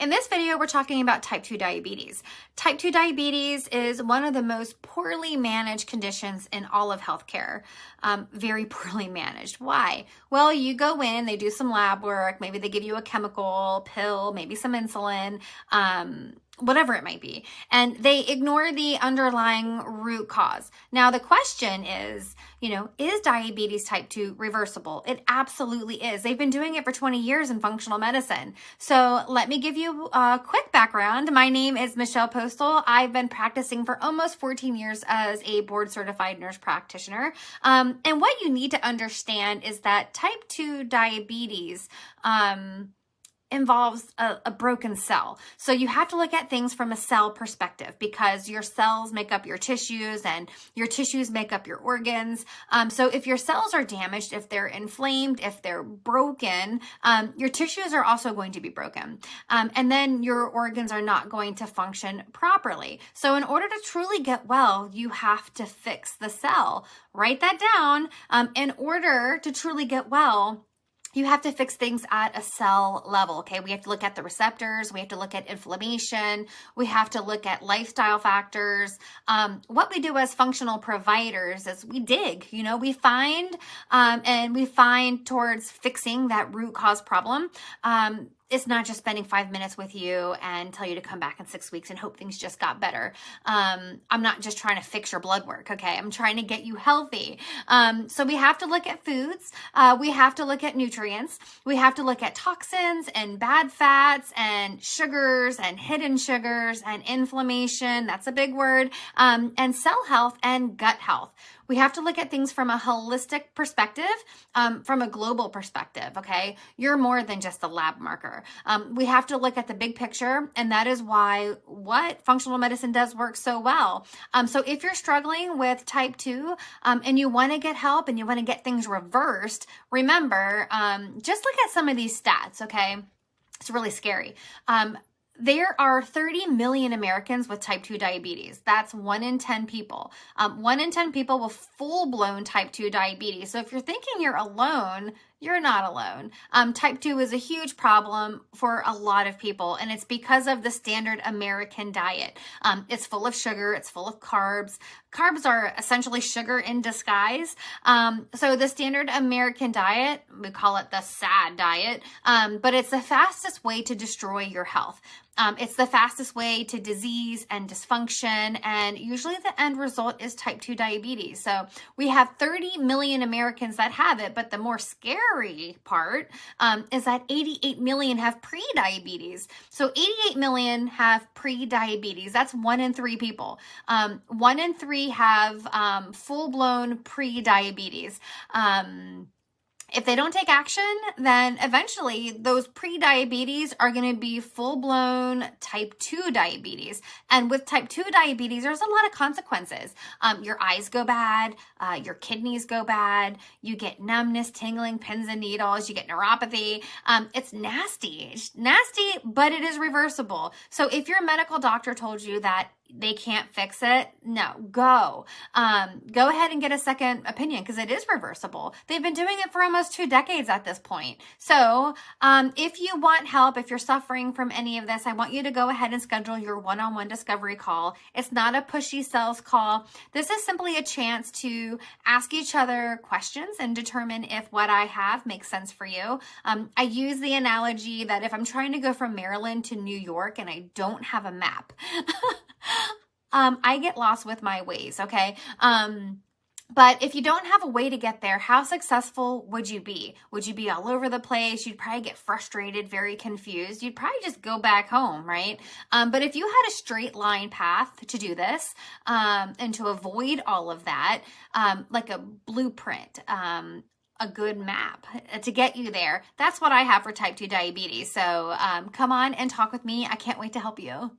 In this video, we're talking about type 2 diabetes. Type 2 diabetes is one of the most poorly managed conditions in all of healthcare. Very poorly managed. Why? Well, you go in, they do some lab work, maybe they give you a chemical, pill, maybe some insulin, whatever it might be, and they ignore the underlying root cause. Now, the question is, is diabetes type 2 reversible? It absolutely is. They've been doing it for 20 years in functional medicine. So let me give you a quick background. My name is Michelle Postal. I've been practicing for almost 14 years as a board certified nurse practitioner. And what you need to understand is that type 2 diabetes, involves a broken cell. So you have to look at things from a cell perspective because your cells make up your tissues and your tissues make up your organs. So if your cells are damaged, if they're inflamed, if they're broken, your tissues are also going to be broken. And then your organs are not going to function properly. So in order to truly get well, you have to fix the cell. Write that down. In order to truly get well, you have to fix things at a cell level, okay? We have to look at the receptors. We have to look at inflammation. We have to look at lifestyle factors. What we do as functional providers is we dig, we find and we find towards fixing that root cause problem. It's not just spending 5 minutes with you and tell you to come back in 6 weeks and hope things just got better. I'm not just trying to fix your blood work, okay? I'm trying to get you healthy. So we have to look at foods. We have to look at nutrients. We have to look at toxins and bad fats and sugars and hidden sugars and inflammation. That's a big word. And cell health and gut health. We have to look at things from a holistic perspective, from a global perspective, okay? You're more than just a lab marker. We have to look at the big picture, and that is why what functional medicine does work so well. So if you're struggling with type 2 and you want to get help and you want to get things reversed, remember, just look at some of these stats, okay? It's really scary. There are 30 million Americans with type 2 diabetes. That's 1 in 10 people. 1 in 10 people with full-blown type 2 diabetes. So if you're thinking you're alone, you're not alone. Type 2 is a huge problem for a lot of people, and it's because of the standard American diet. It's full of sugar, it's full of carbs. Carbs are essentially sugar in disguise. So the standard American diet, we call it the SAD diet, but it's the fastest way to destroy your health. It's the fastest way to disease and dysfunction, and usually the end result is type 2 diabetes. So we have 30 million Americans that have it, but the more scary part is that 88 million have pre-diabetes. So 88 million have pre-diabetes. That's 1 in 3 people. 1 in 3 have full-blown pre-diabetes. If they don't take action, then eventually those pre-diabetes are going to be full-blown type 2 diabetes. And with type 2 diabetes, there's a lot of consequences. Your eyes go bad, your kidneys go bad, you get numbness, tingling, pins and needles, you get neuropathy. It's nasty. It's nasty, but it is reversible. So if your medical doctor told you that they can't fix it, no, go ahead and get a second opinion because it is reversible. They've been doing it for almost 2 decades at this point. So if you want help, if you're suffering from any of this, I want you to go ahead and schedule your one-on-one discovery call. It's not a pushy sales call. This is simply a chance to ask each other questions and determine if what I have makes sense for you. I use the analogy that if I'm trying to go from Maryland to New York and I don't have a map, I get lost with my ways, okay? But if you don't have a way to get there, how successful would you be? Would you be all over the place? You'd probably get frustrated, very confused. You'd probably just go back home, right? But if you had a straight line path to do this and to avoid all of that, like a blueprint, a good map to get you there, that's what I have for type 2 diabetes. So come on and talk with me. I can't wait to help you.